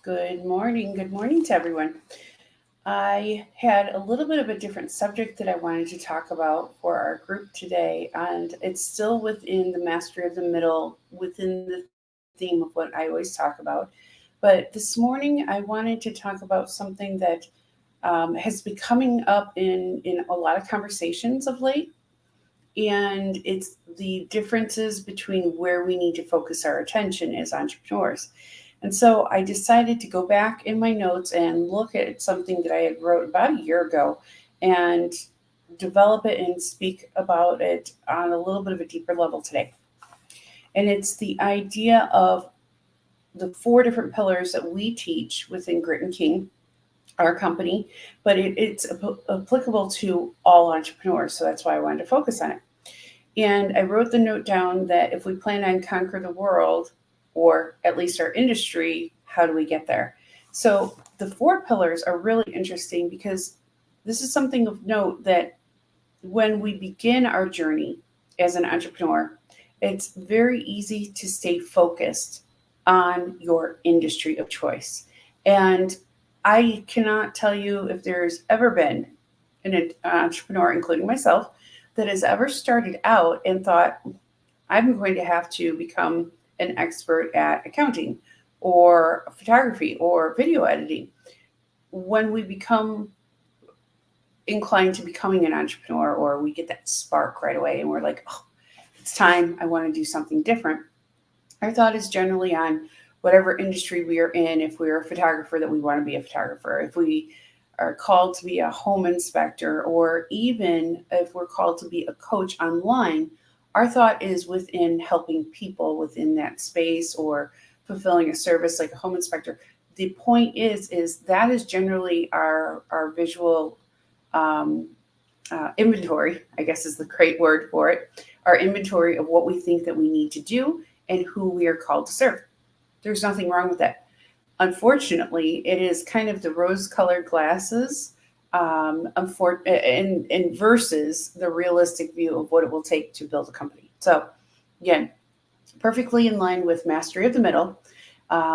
Good morning. Good morning to everyone. I had a little bit of a different subject that I wanted to talk about for our group today, and it's still within the mastery of the middle, within the theme of what I always talk about. But this morning, I wanted to talk about something that has been coming up in a lot of conversations of late, and it's the differences between where we need to focus our attention as entrepreneurs. And so I decided to go back in my notes and look at something that I had wrote about a year ago and develop it and speak about it on a little bit of a deeper level today. And it's the idea of the four different pillars that we teach within Grit and King, our company, but it's applicable to all entrepreneurs. So that's why I wanted to focus on it. And I wrote the note down that if we plan on conquer the world, or at least our industry, how do we get there? So the four pillars are really interesting because this is something of note that when we begin our journey as an entrepreneur, it's very easy to stay focused on your industry of choice. And I cannot tell you if there's ever been an entrepreneur, including myself, that has ever started out and thought, I'm going to have to become an expert at accounting or photography or video editing. When we become inclined to becoming an entrepreneur, or we get that spark right away and we're like, oh, it's time, I want to do something different, our thought is generally on whatever industry we are in. If we're a photographer, that we want to be a photographer. If we are called to be a home inspector, or even if we're called to be a coach online, our thought is within helping people within that space or fulfilling a service like a home inspector. The point is that is generally our visual um, inventory, I guess is the great word for it, our inventory of what we think that we need to do and who we are called to serve. There's nothing wrong with that. Unfortunately, it is kind of the rose-colored glasses, and versus the realistic view of what it will take to build a company. So, again, perfectly in line with mastery of the middle,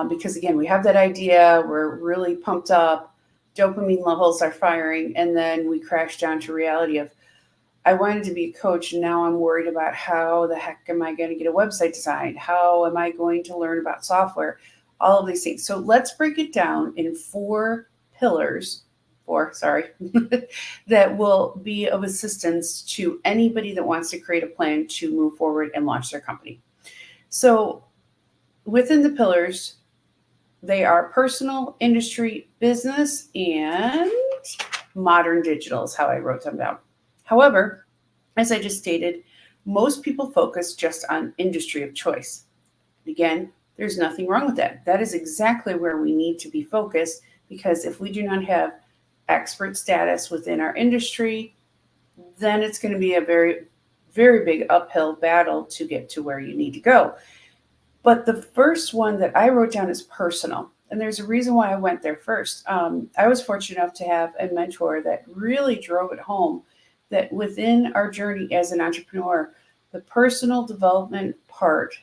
because again, we have that idea, we're really pumped up, dopamine levels are firing, and then we crash down to reality of, I wanted to be a coach, and now I'm worried about how the heck am I going to get a website designed? How am I going to learn about software? All of these things. So let's break it down in four pillars, sorry, that will be of assistance to anybody that wants to create a plan to move forward and launch their company. So within the pillars, they are personal, industry, business, and modern digital is how I wrote them down. However, as I just stated, most people focus just on industry of choice. Again, there's nothing wrong with that. That is exactly where we need to be focused, because if we do not have expert status within our industry, then it's going to be a very, very big uphill battle to get to where you need to go. But the first one that I wrote down is personal. And there's a reason why I went there first. I was fortunate enough to have a mentor that really drove it home that within our journey as an entrepreneur, the personal development part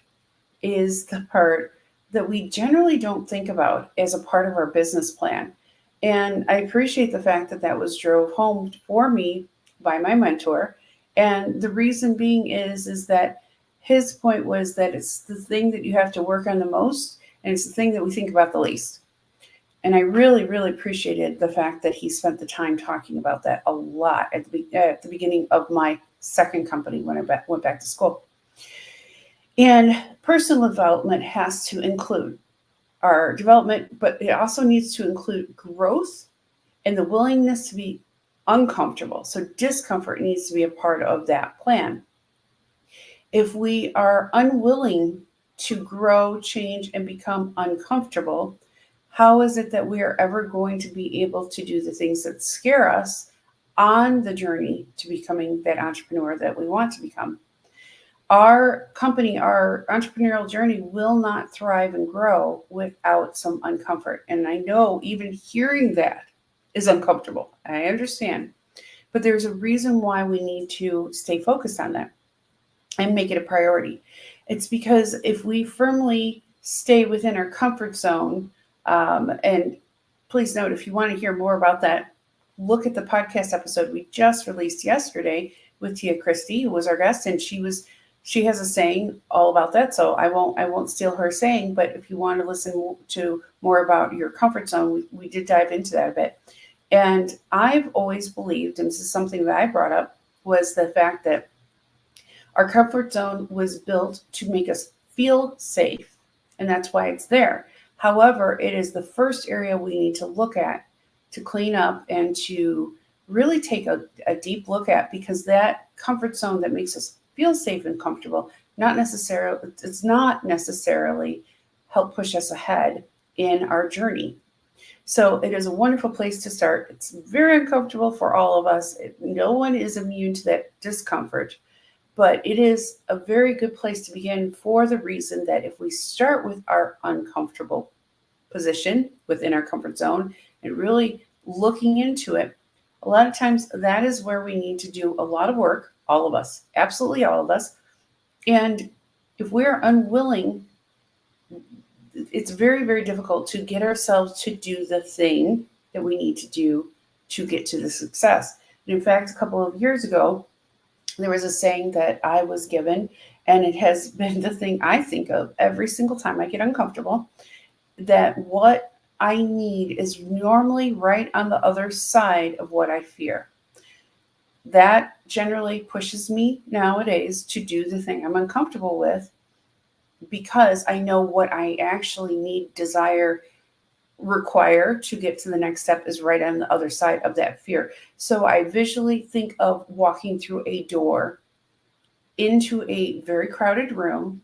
is the part that we generally don't think about as a part of our business plan. And I appreciate the fact that that was drove home for me by my mentor. And the reason being is that his point was that it's the thing that you have to work on the most, and it's the thing that we think about the least. And I really, really appreciated the fact that he spent the time talking about that a lot at the beginning of my second company when I went back to school. And personal development has to include our development, but it also needs to include growth and the willingness to be uncomfortable. So discomfort needs to be a part of that plan. If we are unwilling to grow, change, and become uncomfortable, how is it that we are ever going to be able to do the things that scare us on the journey to becoming that entrepreneur that we want to become? Our company, our entrepreneurial journey will not thrive and grow without some uncomfort. And I know even hearing that is uncomfortable. I understand. But there's a reason why we need to stay focused on that and make it a priority. It's because if we firmly stay within our comfort zone And please note, if you want to hear more about that, look at the podcast episode we just released yesterday with Tia Christie, who was our guest, and she has a saying all about that. So I won't steal her saying, but if you want to listen to more about your comfort zone, we did dive into that a bit. And I've always believed, and this is something that I brought up, was the fact that our comfort zone was built to make us feel safe, and that's why it's there. However, it is the first area we need to look at to clean up and to really take a deep look at, because that comfort zone that makes us feel safe and comfortable, it's not necessarily help push us ahead in our journey. So it is a wonderful place to start. It's very uncomfortable for all of us. No one is immune to that discomfort, but it is a very good place to begin for the reason that if we start with our uncomfortable position within our comfort zone and really looking into it, a lot of times that is where we need to do a lot of work, all of us, absolutely all of us. And if we're unwilling, it's very, very difficult to get ourselves to do the thing that we need to do to get to the success. And in fact, a couple of years ago, there was a saying that I was given, and it has been the thing I think of every single time I get uncomfortable, that what I need is normally right on the other side of what I fear. That generally pushes me nowadays to do the thing I'm uncomfortable with, because I know what I actually need, desire, require to get to the next step is right on the other side of that fear. So I visually think of walking through a door into a very crowded room,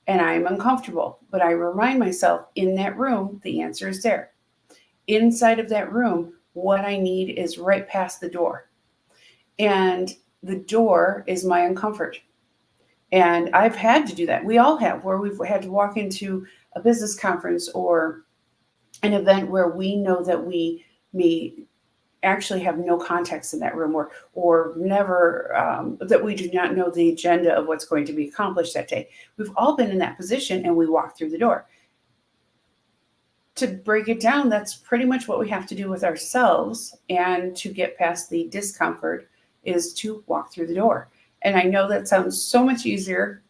and I'm uncomfortable, but I remind myself, in that room, the answer is there. Inside of that room, what I need is right past the door. And the door is my uncomfort. And I've had to do that. We all have, where we've had to walk into a business conference or an event where we know that we may actually have no context in that room, or never, that we do not know the agenda of what's going to be accomplished that day. We've all been in that position, and we walk through the door. To break it down, that's pretty much what we have to do with ourselves. And to get past the discomfort is to walk through the door. And I know that sounds so much easier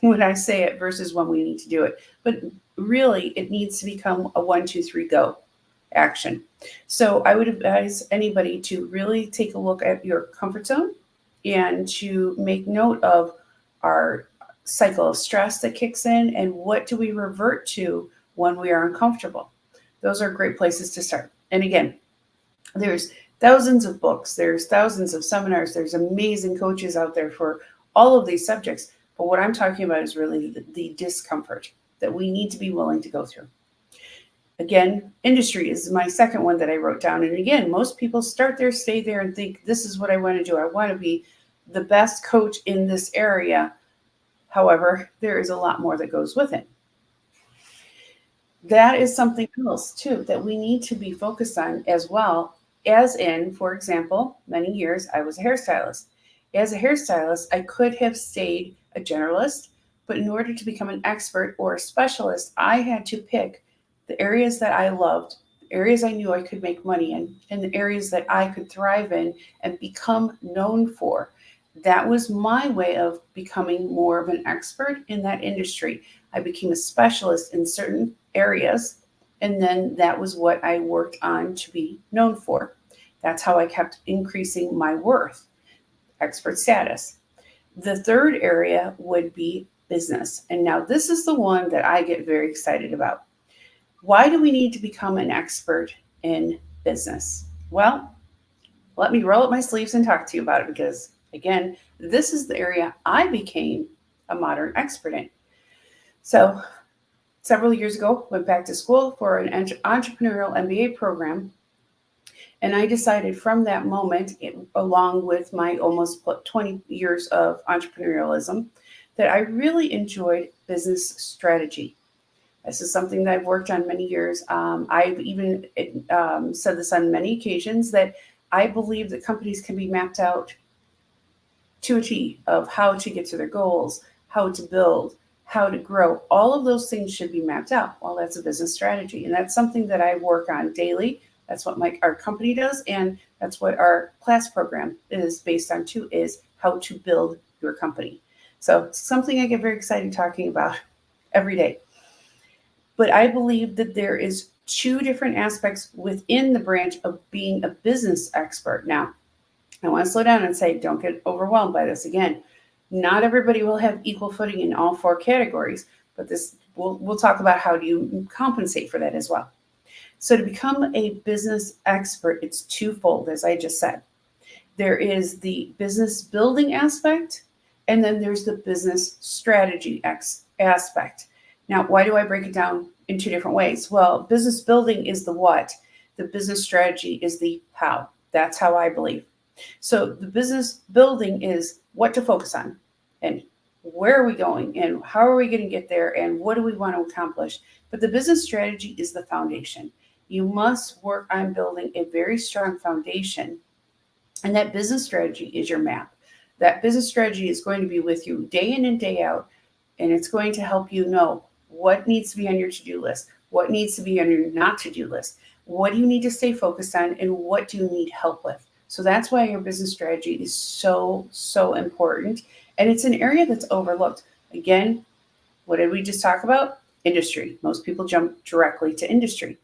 when I say it versus when we need to do it. But really, it needs to become a 1, 2, 3, go action. So I would advise anybody to really take a look at your comfort zone and to make note of our cycle of stress that kicks in, and what do we revert to when we are uncomfortable. Those are great places to start. And again, there's thousands of books, there's thousands of seminars, there's amazing coaches out there for all of these subjects. But what I'm talking about is really the discomfort that we need to be willing to go through. Again, industry is my second one that I wrote down. And again, most people start there, stay there, and think, this is what I want to do. I want to be the best coach in this area. However, there is a lot more that goes with it. That is something else, too, that we need to be focused on as well. As in, for example, many years I was a hairstylist. As a hairstylist, I could have stayed a generalist, but in order to become an expert or a specialist, I had to pick the areas that I loved, the areas I knew I could make money in, and the areas that I could thrive in and become known for. That was my way of becoming more of an expert in that industry. I became a specialist in certain areas, and then that was what I worked on to be known for. That's how I kept increasing my worth, expert status. The third area would be business. And now this is the one that I get very excited about. Why do we need to become an expert in business? Well, let me roll up my sleeves and talk to you about it, because again, this is the area I became a modern expert in. So several years ago, went back to school for an entrepreneurial MBA program. And I decided from that moment, along with my almost 20 years of entrepreneurialism, that I really enjoyed business strategy. This is something that I've worked on many years. I've even said this on many occasions, that I believe that companies can be mapped out to a T of how to get to their goals, how to build, how to grow. All of those things should be mapped out. Well, that's a business strategy. And that's something that I work on daily. That's what our company does. And that's what our class program is based on too, is how to build your company. So it's something I get very excited talking about every day. But I believe that there is two different aspects within the branch of being a business expert. Now, I want to slow down and say, don't get overwhelmed by this. Again, not everybody will have equal footing in all four categories, but this we'll talk about how do you compensate for that as well. So to become a business expert, it's twofold, as I just said. There is the business building aspect, and then there's the business strategy aspect. Now, why do I break it down in two different ways? Well, business building is the what. The business strategy is the how. That's how I believe. So the business building is what to focus on and where are we going and how are we going to get there and what do we want to accomplish. But the business strategy is the foundation. You must work on building a very strong foundation. And that business strategy is your map. That business strategy is going to be with you day in and day out. And it's going to help you know what needs to be on your to-do list, what needs to be on your not to-do list, what do you need to stay focused on, and what do you need help with. So that's why your business strategy is so, so important. And it's an area that's overlooked. Again, what did we just talk about? Industry. Most people jump directly to industry.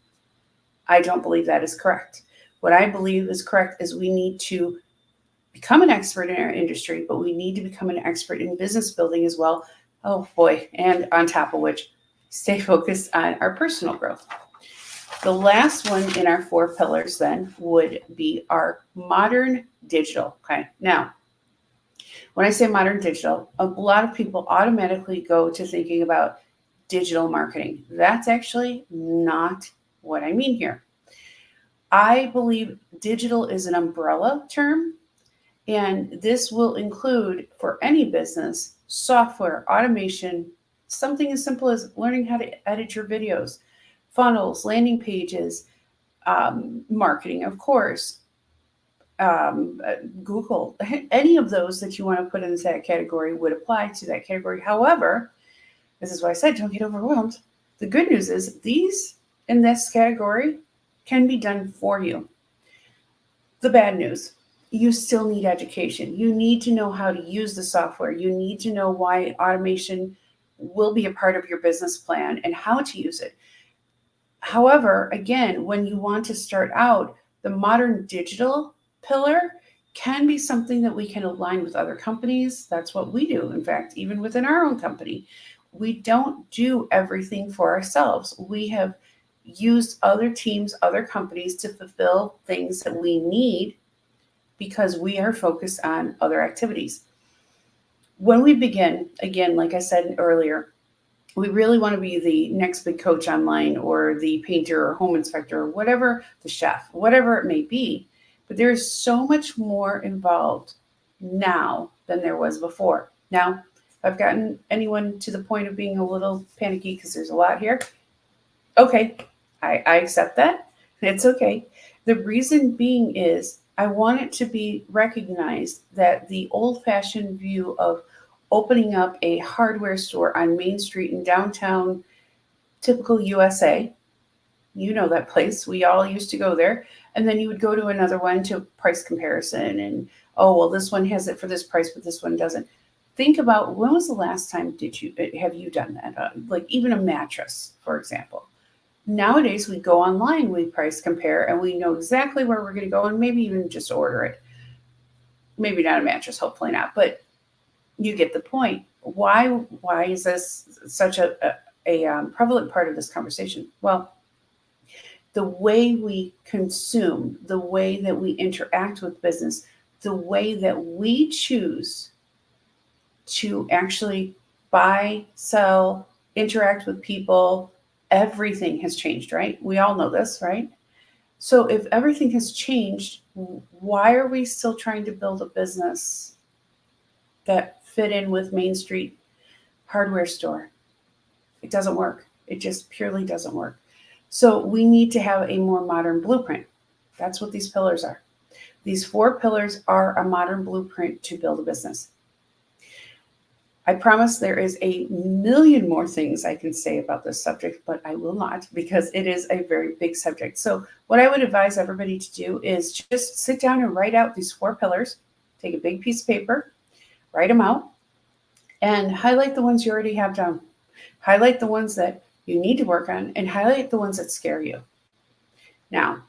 I don't believe that is correct. What I believe is correct is we need to become an expert in our industry, but we need to become an expert in business building as well. Oh boy. And on top of which, stay focused on our personal growth. The last one in our four pillars then would be our modern digital. Okay. Now, when I say modern digital, a lot of people automatically go to thinking about digital marketing. That's actually not what I mean here. I believe digital is an umbrella term, and this will include for any business software, automation, something as simple as learning how to edit your videos, funnels, landing pages, marketing, of course, Google, any of those that you want to put into that category would apply to that category. However, this is why I said don't get overwhelmed. The good news is these in this category can be done for you. The bad news, you still need education. You need to know how to use the software. You need to know why automation will be a part of your business plan and how to use it. However, again, when you want to start out, the modern digital pillar can be something that we can align with other companies. That's what we do. In fact, even within our own company, we don't do everything for ourselves. We have used other teams, other companies to fulfill things that we need because we are focused on other activities. When we begin, again, like I said earlier, we really want to be the next big coach online or the painter or home inspector or whatever, the chef, whatever it may be. But there's so much more involved now than there was before. Now, I've gotten anyone to the point of being a little panicky because there's a lot here. Okay, I accept that. It's okay. The reason being is I want it to be recognized that the old-fashioned view of opening up a hardware store on Main Street in downtown, typical USA, you know that place. We all used to go there. And then you would go to another one to price comparison and, oh, well, this one has it for this price, but this one doesn't. Think about when was the last time have you done that? Like even a mattress, for example. Nowadays, we go online, we price compare, and we know exactly where we're going to go and maybe even just order it. Maybe not a mattress, hopefully not, but you get the point. Why is this such a prevalent part of this conversation? Well, the way we consume, the way that we interact with business, the way that we choose to actually buy, sell, interact with people, everything has changed, right? We all know this, right? So if everything has changed, why are we still trying to build a business that fit in with Main Street hardware store? It doesn't work. It just purely doesn't work. So we need to have a more modern blueprint. That's what these pillars are. These 4 pillars are a modern blueprint to build a business. I promise there is a million more things I can say about this subject, but I will not because it is a very big subject. So, what I would advise everybody to do is just sit down and write out these 4 pillars. Take a big piece of paper, write them out, and highlight the ones you already have done. Highlight the ones that you need to work on, and highlight the ones that scare you. Now,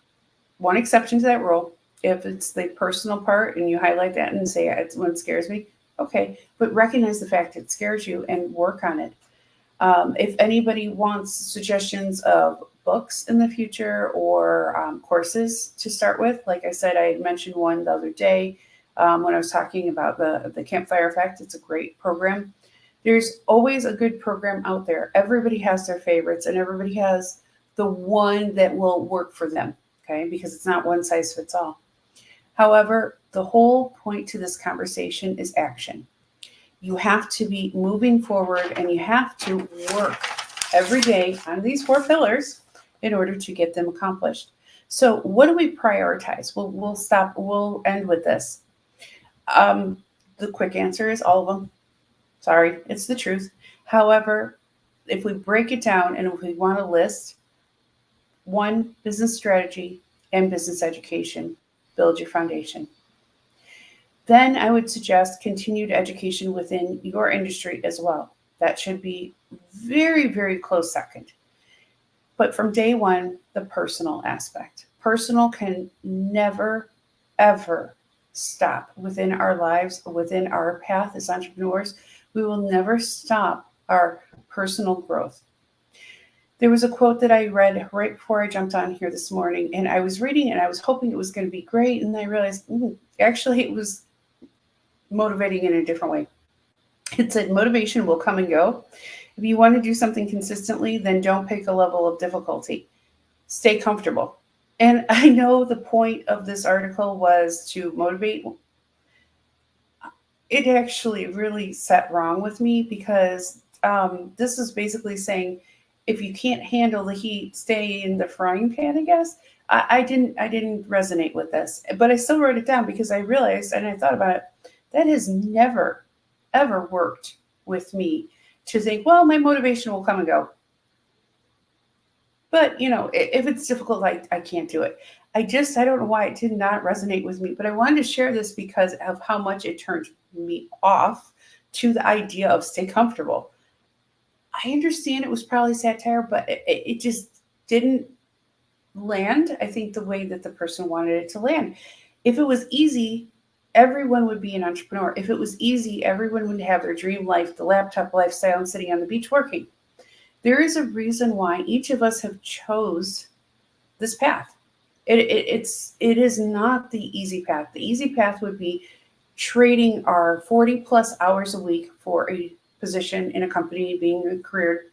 one exception to that rule, if it's the personal part and you highlight that and say it's one scares me, okay, but recognize the fact it scares you and work on it. If anybody wants suggestions of books in the future or courses to start with, like I said, I mentioned one the other day when I was talking about the Campfire Effect. It's a great program. There's always a good program out there. Everybody has their favorites, and everybody has the one that will work for them, okay? Because it's not one size fits all. However, the whole point to this conversation is action. You have to be moving forward, and you have to work every day on these 4 pillars in order to get them accomplished. So what do we prioritize? We'll end with this. The quick answer is all of them. Sorry, it's the truth. However, if we break it down and if we want to list 1, business strategy and business education, build your foundation. Then I would suggest continued education within your industry as well. That should be very, very close second. But from day one, the personal aspect. Personal can never, ever stop within our lives, within our path as entrepreneurs. We will never stop our personal growth. There was a quote that I read right before I jumped on here this morning, and I was reading it and I was hoping it was going to be great, and I realized actually it was motivating in a different way. It said motivation will come and go. If you want to do something consistently, then don't pick a level of difficulty. Stay comfortable. And I know the point of this article was to motivate. It actually really sat wrong with me because this is basically saying if you can't handle the heat, stay in the frying pan, I guess. I didn't resonate with this, but I still wrote it down because I realized and I thought about it. That has never, ever worked with me to think, well, my motivation will come and go. But, if it's difficult, I can't do it. I don't know why it did not resonate with me, but I wanted to share this because of how much it turned me off to the idea of stay comfortable. I understand it was probably satire, but it just didn't land, I think, the way that the person wanted it to land. If it was easy, everyone would be an entrepreneur. If it was easy, everyone would have their dream life, the laptop lifestyle, and sitting on the beach working. There is a reason why each of us have chose this path. It is not the easy path. The easy path would be trading our 40 plus hours a week for a position in a company, being a career,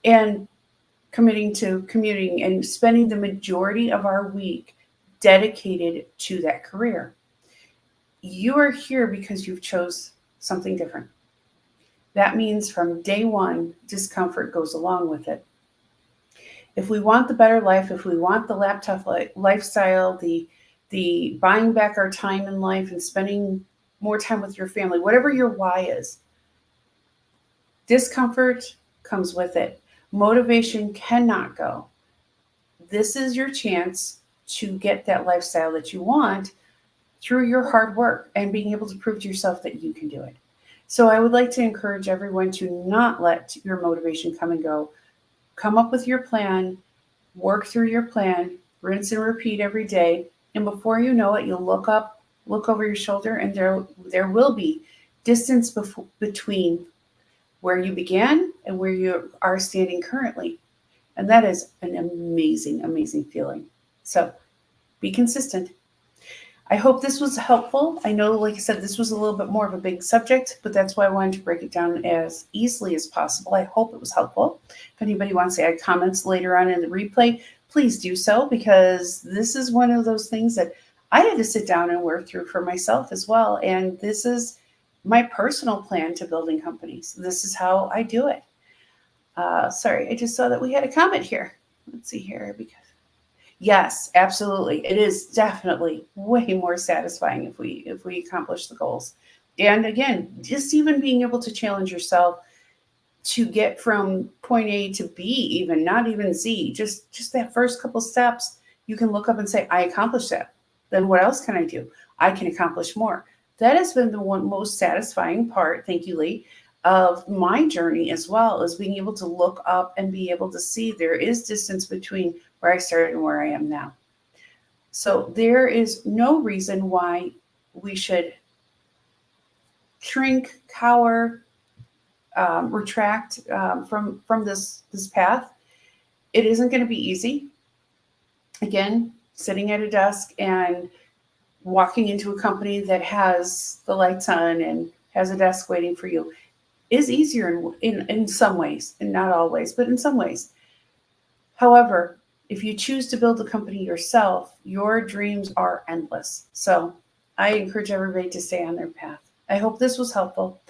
and committing to commuting and spending the majority of our week dedicated to that career. You are here because you've chose something different. That means from day one, discomfort goes along with it. If we want the better life, if we want the laptop lifestyle, the buying back our time in life and spending more time with your family, whatever your why is, discomfort comes with it. Motivation cannot go. This is your chance to get that lifestyle that you want through your hard work and being able to prove to yourself that you can do it. So I would like to encourage everyone to not let your motivation come and go. Come up with your plan, work through your plan, rinse and repeat every day. And before you know it, you'll look up, look over your shoulder, and there will be distance between where you began and where you are standing currently. And that is an amazing, amazing feeling. So be consistent. I hope this was helpful. I know, like I said, this was a little bit more of a big subject, but that's why I wanted to break it down as easily as possible. I hope it was helpful. If anybody wants to add comments later on in the replay, please do so, because this is one of those things that I had to sit down and work through for myself as well. And this is my personal plan to building companies. This is how I do it. Sorry, I just saw that we had a comment here. Let's see here. Yes, absolutely. It is definitely way more satisfying if we accomplish the goals. And again, just even being able to challenge yourself to get from point A to B, even not even Z, just that first couple steps, you can look up and say, I accomplished that. Then what else can I do? I can accomplish more. That has been the one most satisfying part, thank you, Lee, of my journey as well, is being able to look up and be able to see there is distance between where I started and where I am now. So there is no reason why we should shrink, cower, retract from this path. It isn't going to be easy. Again, sitting at a desk and walking into a company that has the lights on and has a desk waiting for you is easier in some ways, and not always, but in some ways. However, if you choose to build a company yourself, your dreams are endless. So I encourage everybody to stay on their path. I hope this was helpful.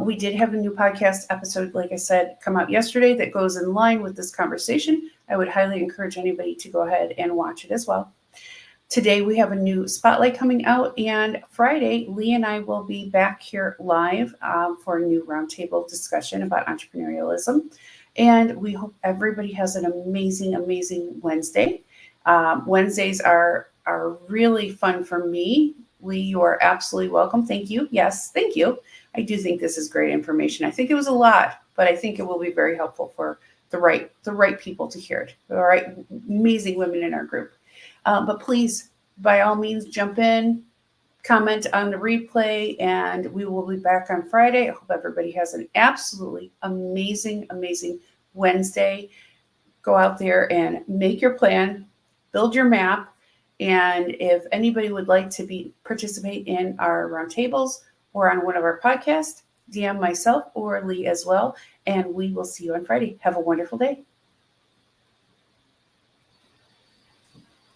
We did have a new podcast episode, like I said, come out yesterday that goes in line with this conversation. I would highly encourage anybody to go ahead and watch it as well. Today we have a new spotlight coming out, and Friday, Lee and I will be back here live for a new roundtable discussion about entrepreneurialism. And we hope everybody has an amazing, amazing Wednesday. Wednesdays are really fun for me. Lee, you are absolutely welcome. Thank you. Yes, thank you. I do think this is great information. I think it was a lot, but I think it will be very helpful for the right people to hear it. The right amazing women in our group. But please, by all means, jump in, comment on the replay, and we will be back on Friday. I hope everybody has an absolutely amazing, amazing Wednesday. Go out there and make your plan, build your map. And if anybody would like to participate in our roundtables or on one of our podcasts, DM myself or Lee as well. And we will see you on Friday. Have a wonderful day.